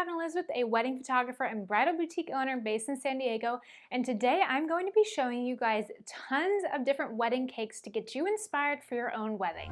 Cavin Elizabeth, a wedding photographer and bridal boutique owner based in San Diego, and today I'm going to be showing you guys tons of different wedding cakes to get you inspired for your own wedding.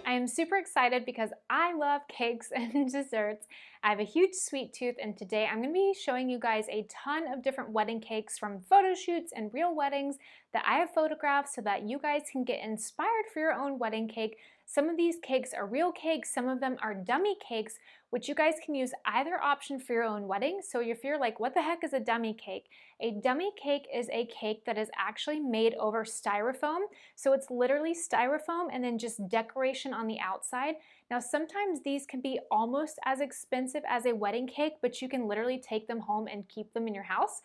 I am super excited because I love cakes and desserts. I have a huge sweet tooth, and today I'm going to be showing you guys a ton of different wedding cakes from photo shoots and real weddings that I have photographed so that you guys can get inspired for your own wedding cake. Some of these cakes are real cakes, some of them are dummy cakes, which you guys can use either option for your own wedding. So if you're like, what the heck is a dummy cake? A dummy cake is a cake that is actually made over styrofoam. So it's literally styrofoam and then just decoration on the outside. Now sometimes these can be almost as expensive as a wedding cake, but you can literally take them home and keep them in your house.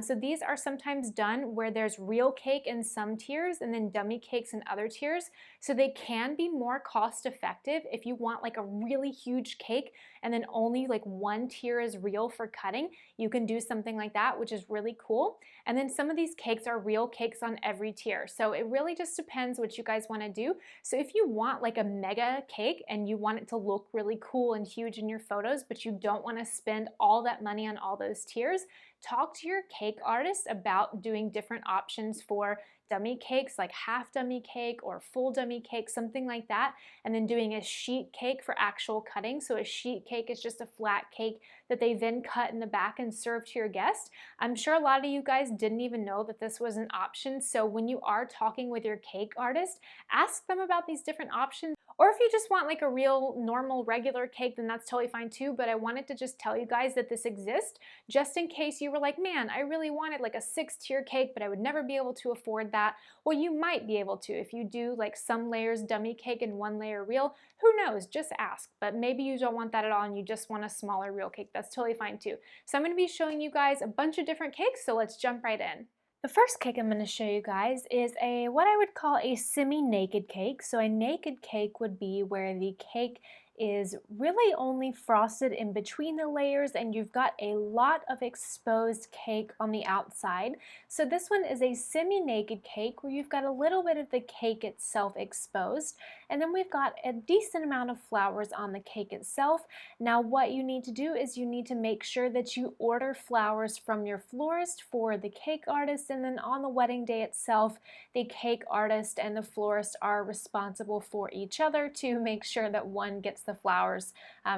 So these are sometimes done where there's real cake in some tiers and then dummy cakes in other tiers. So they can be more cost effective if you want like a really huge cake and then only like one tier is real for cutting. You can do something like that, which is really cool. And then some of these cakes are real cakes on every tier. So it really just depends what you guys want to do. So if you want like a mega cake and you want it to look really cool and huge in your photos, but you don't want to spend all that money on all those tiers, talk to your cake artist about doing different options for dummy cakes, like half dummy cake or full dummy cake, something like that, and then doing a sheet cake for actual cutting. So a sheet cake is just a flat cake that they then cut in the back and serve to your guest. I'm sure a lot of you guys didn't even know that this was an option. So when you are talking with your cake artist, ask them about these different options. Or if you just want like a real normal regular cake, then that's totally fine too. But I wanted to just tell you guys that this exists just in case you were like, man, I really wanted like a 6-tier cake, but I would never be able to afford that. Well, you might be able to if you do like some layers dummy cake and one layer real. Who knows? Just ask. But maybe you don't want that at all and you just want a smaller real cake. That's totally fine too. So I'm going to be showing you guys a bunch of different cakes. So let's jump right in. The first cake I'm going to show you guys is what I would call a semi-naked cake. So a naked cake would be where the cake is really only frosted in between the layers and you've got a lot of exposed cake on the outside. So this one is a semi-naked cake where you've got a little bit of the cake itself exposed, and then we've got a decent amount of flowers on the cake itself. Now what you need to do is you need to make sure that you order flowers from your florist for the cake artist, and then on the wedding day itself, the cake artist and the florist are responsible for each other to make sure that one gets the flowers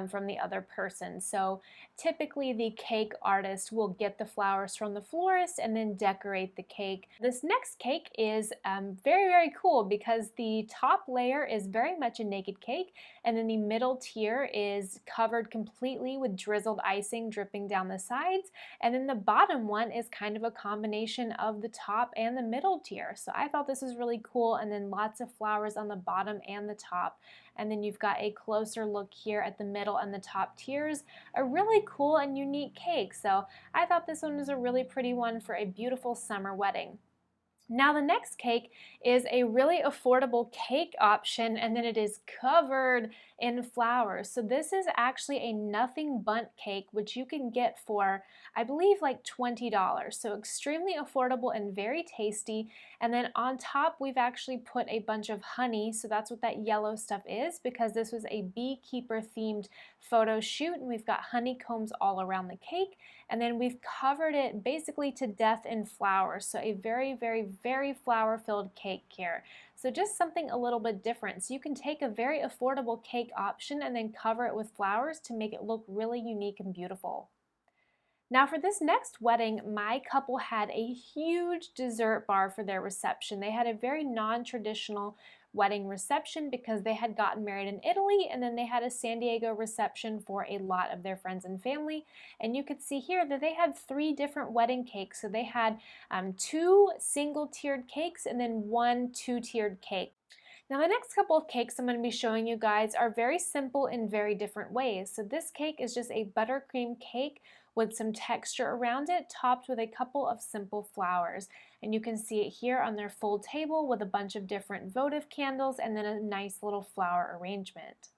from the other person. So typically the cake artist will get the flowers from the florist and then decorate the cake. This next cake is very cool because the top layer is very much a naked cake, and then the middle tier is covered completely with drizzled icing dripping down the sides, and then the bottom one is kind of a combination of the top and the middle tier. So I thought this was really cool, and then lots of flowers on the bottom and the top. And then you've got a closer look here at the middle and the top tiers. A really cool and unique cake. So I thought this one was a really pretty one for a beautiful summer wedding. Now the next cake is a really affordable cake option, and then it is covered in flowers. So this is actually a nothing bundt cake, which you can get for, I believe, like $20. So extremely affordable and very tasty. And then on top, we've actually put a bunch of honey. So that's what that yellow stuff is, because this was a beekeeper themed photo shoot, and we've got honeycombs all around the cake. And then we've covered it basically to death in flowers. So a very flower-filled cake here. So just something a little bit different. So you can take a very affordable cake option and then cover it with flowers to make it look really unique and beautiful. Now for this next wedding, my couple had a huge dessert bar for their reception. They had a very non-traditional wedding reception because they had gotten married in Italy, and then they had a San Diego reception for a lot of their friends and family. And you could see here that they had 3 different wedding cakes. So they had 2 single-tiered cakes and then 1 2-tiered cake. Now the next couple of cakes I'm going to be showing you guys are very simple in very different ways. So this cake is just a buttercream cake with some texture around it, topped with a couple of simple flowers. And you can see it here on their full table with a bunch of different votive candles and then a nice little flower arrangement.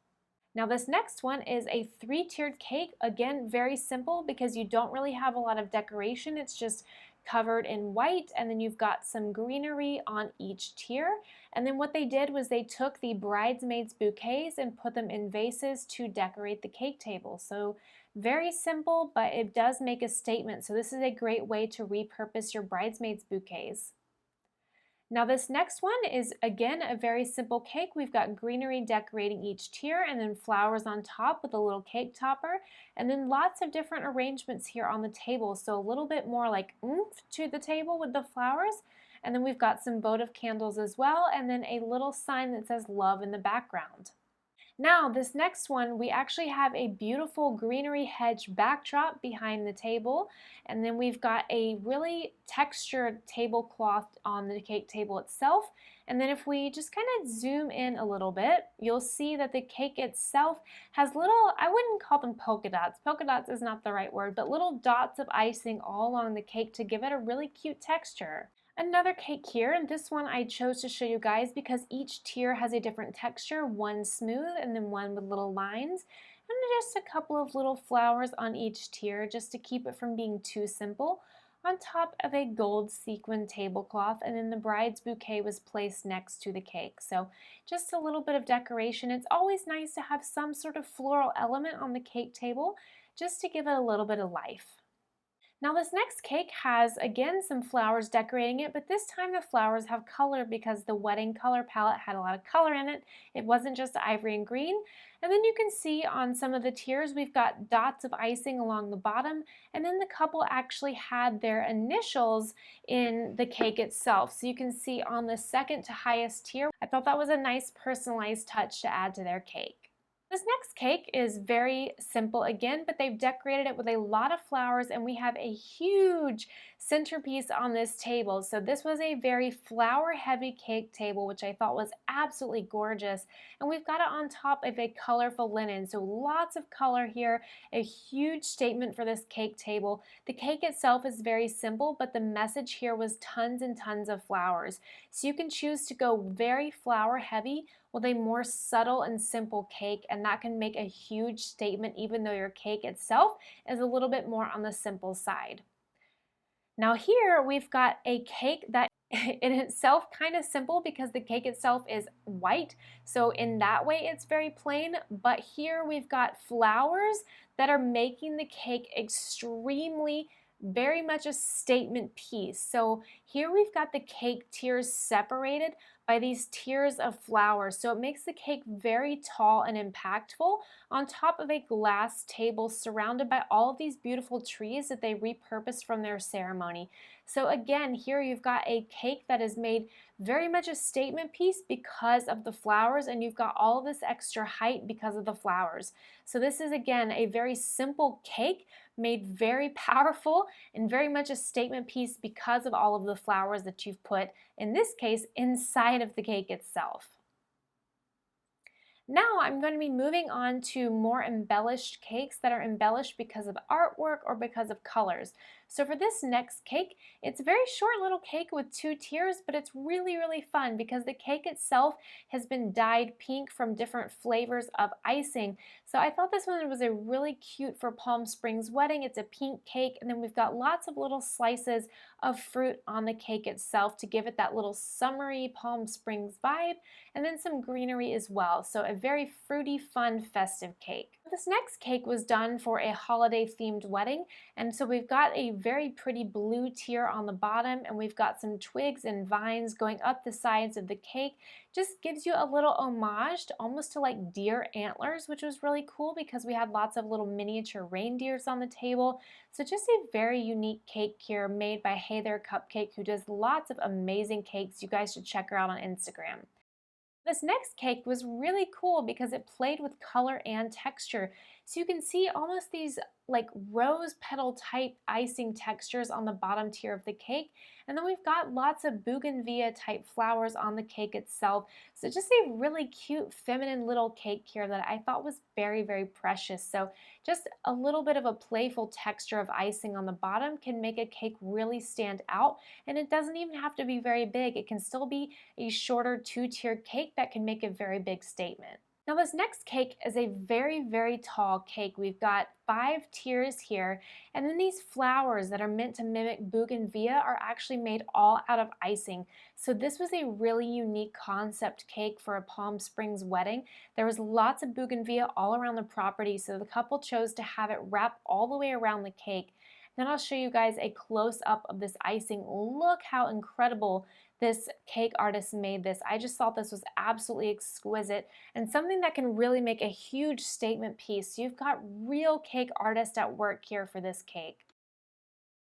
Now this next one is a 3-tiered cake. Again, very simple because you don't really have a lot of decoration. It's just covered in white, and then you've got some greenery on each tier. And then what they did was they took the bridesmaids' bouquets and put them in vases to decorate the cake table. So very simple, but it does make a statement. So this is a great way to repurpose your bridesmaids' bouquets. Now this next one is again a very simple cake. We've got greenery decorating each tier and then flowers on top with a little cake topper, and then lots of different arrangements here on the table. So a little bit more like oomph to the table with the flowers. And then we've got some votive candles as well, and then a little sign that says love in the background. Now, this next one, we actually have a beautiful greenery hedge backdrop behind the table, and then we've got a really textured tablecloth on the cake table itself. And then if we just kind of zoom in a little bit, you'll see that the cake itself has little, I wouldn't call them polka dots. Polka dots is not the right word, but little dots of icing all along the cake to give it a really cute texture. Another cake here, and this one I chose to show you guys because each tier has a different texture, one smooth and then one with little lines, and just a couple of little flowers on each tier just to keep it from being too simple, on top of a gold sequin tablecloth, and then the bride's bouquet was placed next to the cake. So just a little bit of decoration. It's always nice to have some sort of floral element on the cake table just to give it a little bit of life. Now this next cake has, again, some flowers decorating it, but this time the flowers have color because the wedding color palette had a lot of color in it. It wasn't just ivory and green. And then you can see on some of the tiers we've got dots of icing along the bottom, and then the couple actually had their initials in the cake itself. So you can see on the second to highest tier, I thought that was a nice personalized touch to add to their cake. This next cake is very simple again, but they've decorated it with a lot of flowers, and we have a huge centerpiece on this table. So this was a very flower heavy cake table, which I thought was absolutely gorgeous. And we've got it on top of a colorful linen. So lots of color here, a huge statement for this cake table. The cake itself is very simple, but the message here was tons and tons of flowers. So you can choose to go very flower heavy with a more subtle and simple cake, and that can make a huge statement even though your cake itself is a little bit more on the simple side. Now here we've got a cake that in itself kind of simple because the cake itself is white, so in that way it's very plain, but here we've got flowers that are making the cake extremely very much a statement piece. So here we've got the cake tiers separated by these tiers of flowers. So it makes the cake very tall and impactful on top of a glass table surrounded by all of these beautiful trees that they repurposed from their ceremony. So again, here you've got a cake that is made very much a statement piece because of the flowers, and you've got all of this extra height because of the flowers. So this is again a very simple cake made very powerful and very much a statement piece because of all of the flowers that you've put, in this case, inside of the cake itself. Now I'm going to be moving on to more embellished cakes that are embellished because of artwork or because of colors. So for this next cake, it's a very short little cake with 2 tiers, but it's really, really fun because the cake itself has been dyed pink from different flavors of icing. So I thought this one was a really cute for Palm Springs wedding. It's a pink cake, and then we've got lots of little slices of fruit on the cake itself to give it that little summery Palm Springs vibe, and then some greenery as well. So a very fruity, fun, festive cake. This next cake was done for a holiday themed wedding, and so we've got a very pretty blue tier on the bottom, and we've got some twigs and vines going up the sides of the cake. Just gives you a little homage to almost to like deer antlers, which was really cool because we had lots of little miniature reindeers on the table. So just a very unique cake here made by Hey There Cupcake, who does lots of amazing cakes. You guys should check her out on Instagram. This next cake was really cool because it played with color and texture. So you can see almost these like rose petal type icing textures on the bottom tier of the cake. And then we've got lots of bougainvillea type flowers on the cake itself. So just a really cute feminine little cake here that I thought was very, very precious. So just a little bit of a playful texture of icing on the bottom can make a cake really stand out. And it doesn't even have to be very big. It can still be a shorter 2-tiered cake that can make a very big statement. Now this next cake is a very, very tall cake. We've got 5 tiers here, and then these flowers that are meant to mimic bougainvillea are actually made all out of icing. So this was a really unique concept cake for a Palm Springs wedding. There was lots of bougainvillea all around the property, so the couple chose to have it wrap all the way around the cake. Then I'll show you guys a close-up of this icing. Look how incredible this cake artist made this. I just thought this was absolutely exquisite and something that can really make a huge statement piece. So you've got real cake artist at work here for this cake.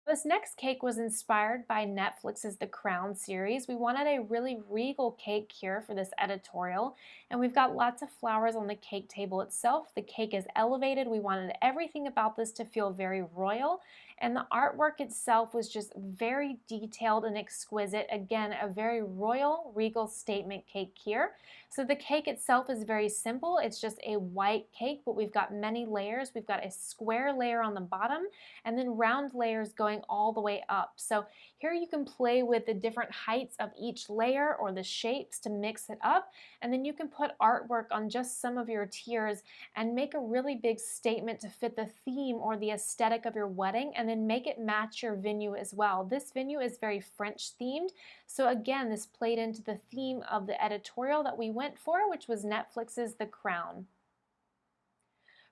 This next cake was inspired by Netflix's The Crown series. We wanted a really regal cake here for this editorial, and we've got lots of flowers on the cake table itself. The cake is elevated. We wanted everything about this to feel very royal, and the artwork itself was just very detailed and exquisite. Again, a very royal, regal statement cake here. So the cake itself is very simple. It's just a white cake, but we've got many layers. We've got a square layer on the bottom and then round layers going all the way up. So here you can play with the different heights of each layer or the shapes to mix it up. And then you can put artwork on just some of your tiers and make a really big statement to fit the theme or the aesthetic of your wedding, and then make it match your venue as well. This venue is very French themed. So again, this played into the theme of the editorial that we went for, which was Netflix's The Crown.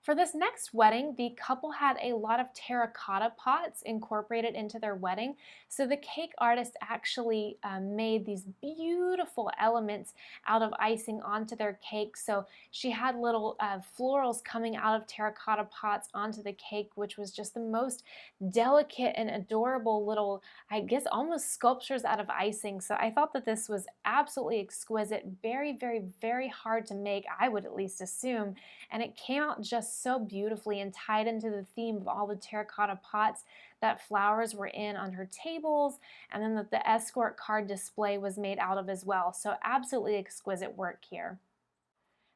For this next wedding, the couple had a lot of terracotta pots incorporated into their wedding. So the cake artist actually made these beautiful elements out of icing onto their cake. So she had little florals coming out of terracotta pots onto the cake, which was just the most delicate and adorable little, I guess, almost sculptures out of icing. So I thought that this was absolutely exquisite, very, very, very hard to make, I would at least assume. And it came out just so beautifully and tied into the theme of all the terracotta pots that flowers were in on her tables, and then that the escort card display was made out of as well. So absolutely exquisite work here.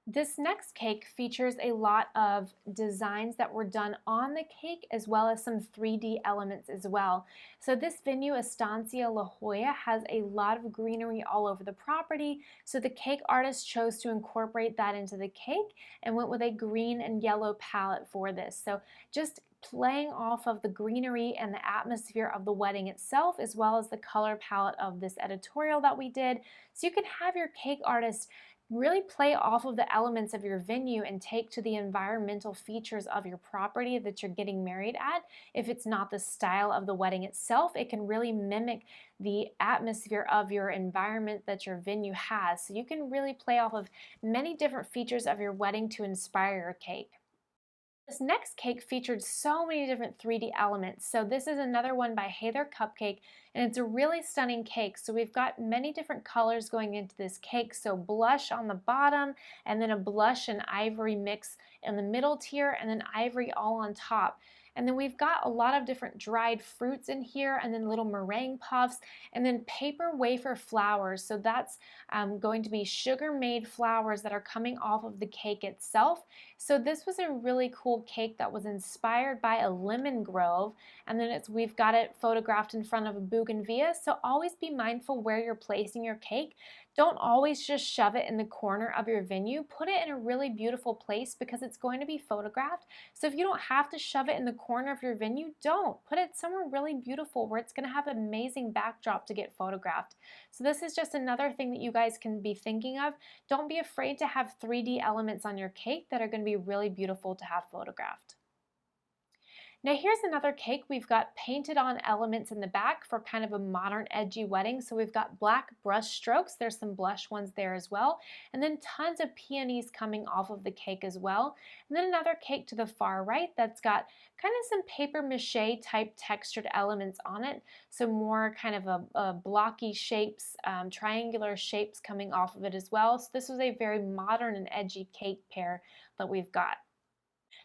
This next cake features a lot of designs that were done on the cake as well as some 3D elements as well. So this venue, Estancia La Jolla, has a lot of greenery all over the property. So the cake artist chose to incorporate that into the cake and went with a green and yellow palette for this. So just playing off of the greenery and the atmosphere of the wedding itself, as well as the color palette of this editorial that we did. So you can have your cake artist really play off of the elements of your venue and take to the environmental features of your property that you're getting married at. If it's not the style of the wedding itself, it can really mimic the atmosphere of your environment that your venue has. So you can really play off of many different features of your wedding to inspire your cake. This next cake featured so many different 3D elements. So this is another one by Heather Cupcake, and it's a really stunning cake. So we've got many different colors going into this cake. So blush on the bottom, and then a blush and ivory mix in the middle tier, and then ivory all on top. And then we've got a lot of different dried fruits in here, and then little meringue puffs, and then paper wafer flowers. So that's going to be sugar-made flowers that are coming off of the cake itself. So this was a really cool cake that was inspired by a lemon grove, and then we've got it photographed in front of a bougainvillea. So always be mindful where you're placing your cake. Don't always just shove it in the corner of your venue. Put it in a really beautiful place because it's going to be photographed. So if you don't have to shove it in the corner of your venue, don't. Put it somewhere really beautiful where it's going to have an amazing backdrop to get photographed. So this is just another thing that you guys can be thinking of. Don't be afraid to have 3D elements on your cake that are going to be really beautiful to have photographed. Now here's another cake. We've got painted on elements in the back for kind of a modern edgy wedding. So we've got black brush strokes. There's some blush ones there as well. And then tons of peonies coming off of the cake as well. And then another cake to the far right that's got kind of some paper mache type textured elements on it. So more kind of a blocky shapes, triangular shapes coming off of it as well. So this was a very modern and edgy cake pair that we've got.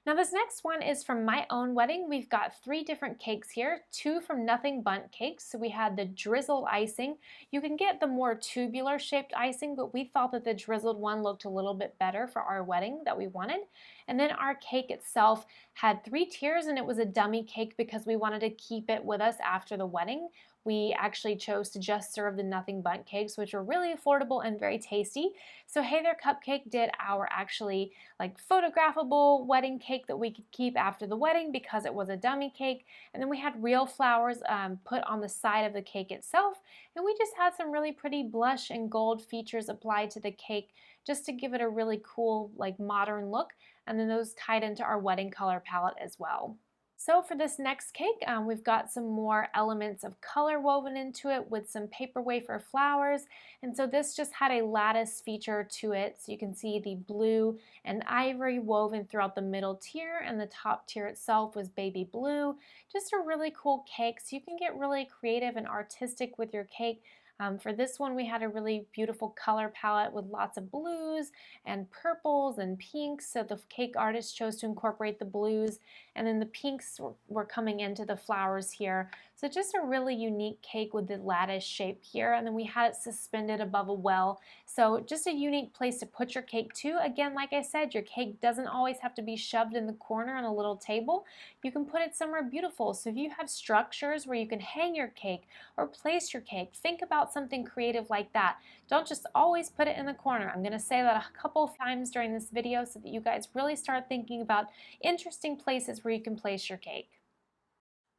Now this next one is from my own wedding. We've got 3 different cakes here, 2 from Nothing Bundt Cakes. So we had the drizzled icing. You can get the more tubular shaped icing, but we thought that the drizzled one looked a little bit better for our wedding that we wanted. And then our cake itself had 3 tiers, and it was a dummy cake because we wanted to keep it with us after the wedding. we actually chose to just serve the nothing bundt cakes, which were really affordable and very tasty. So Hey There Cupcake did our actually like photographable wedding cake that we could keep after the wedding because it was a dummy cake. And then we had real flowers put on the side of the cake itself. And we just had some really pretty blush and gold features applied to the cake just to give it a really cool like modern look. And then those tied into our wedding color palette as well. So for this next cake, we've got some more elements of color woven into it with some paper wafer flowers. And so this just had a lattice feature to it. So you can see the blue and ivory woven throughout the middle tier, and the top tier itself was baby blue. Just a really cool cake. So you can get really creative and artistic with your cake. For this one, we had a really beautiful color palette with lots of blues and purples and pinks. So the cake artist chose to incorporate the blues, and then the pinks were coming into the flowers here. So just a really unique cake with the lattice shape here, and then we had it suspended above a well. So just a unique place to put your cake too. Again, like I said, your cake doesn't always have to be shoved in the corner on a little table. You can put it somewhere beautiful. So if you have structures where you can hang your cake or place your cake, think about something creative like that. Don't just always put it in the corner. I'm going to say that a couple of times during this video so that you guys really start thinking about interesting places where you can place your cake.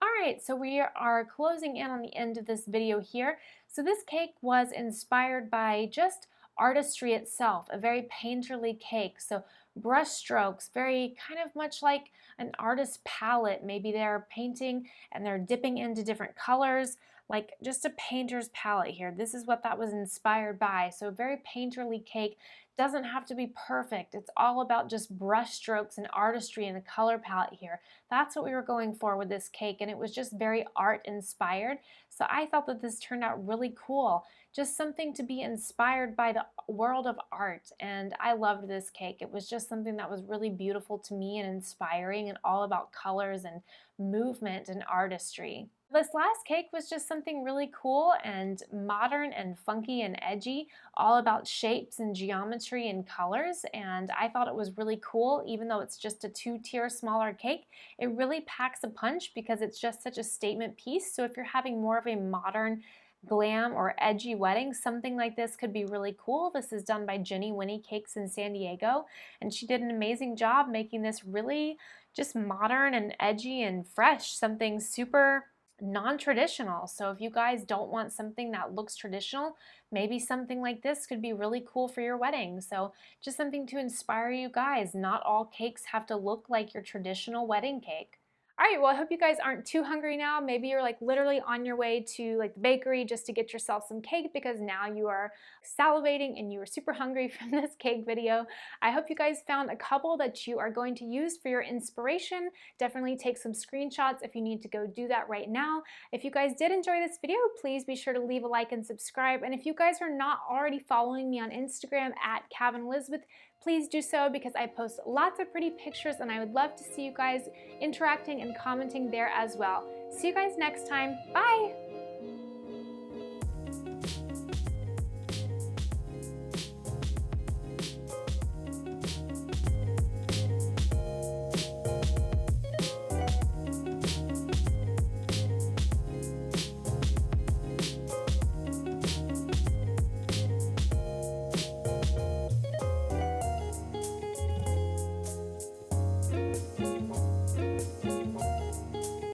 Alright, so we are closing in on the end of this video here. So this cake was inspired by just artistry itself, a very painterly cake. So brush strokes, very kind of much like an artist's palette. Maybe they're painting and they're dipping into different colors, like just a painter's palette here. This is what that was inspired by. So a very painterly cake. Doesn't have to be perfect. It's all about just brush strokes and artistry in the color palette here. That's what we were going for with this cake, and it was just very art inspired. So I thought that this turned out really cool. Just something to be inspired by the world of art, and I loved this cake. It was just something that was really beautiful to me and inspiring and all about colors and movement and artistry. This last cake was just something really cool and modern and funky and edgy, all about shapes and geometry and colors, and I thought it was really cool. Even though it's just a 2-tier smaller cake, it really packs a punch because it's just such a statement piece. So if you're having more of a modern glam or edgy wedding, something like this could be really cool. This is done by Jenny Winnie Cakes in San Diego, and she did an amazing job making this really just modern and edgy and fresh, something super non-traditional. So if you guys don't want something that looks traditional, maybe something like this could be really cool for your wedding. So just something to inspire you guys. Not all cakes have to look like your traditional wedding cake. Alright, well I hope you guys aren't too hungry now. Maybe you're like literally on your way to like the bakery just to get yourself some cake because now you are salivating and you are super hungry from this cake video. I hope you guys found a couple that you are going to use for your inspiration. Definitely take some screenshots if you need to go do that right now. If you guys did enjoy this video, please be sure to leave a like and subscribe. And if you guys are not already following me on Instagram at Cavin Elizabeth, please do so because I post lots of pretty pictures and I would love to see you guys interacting and commenting there as well. See you guys next time. Bye!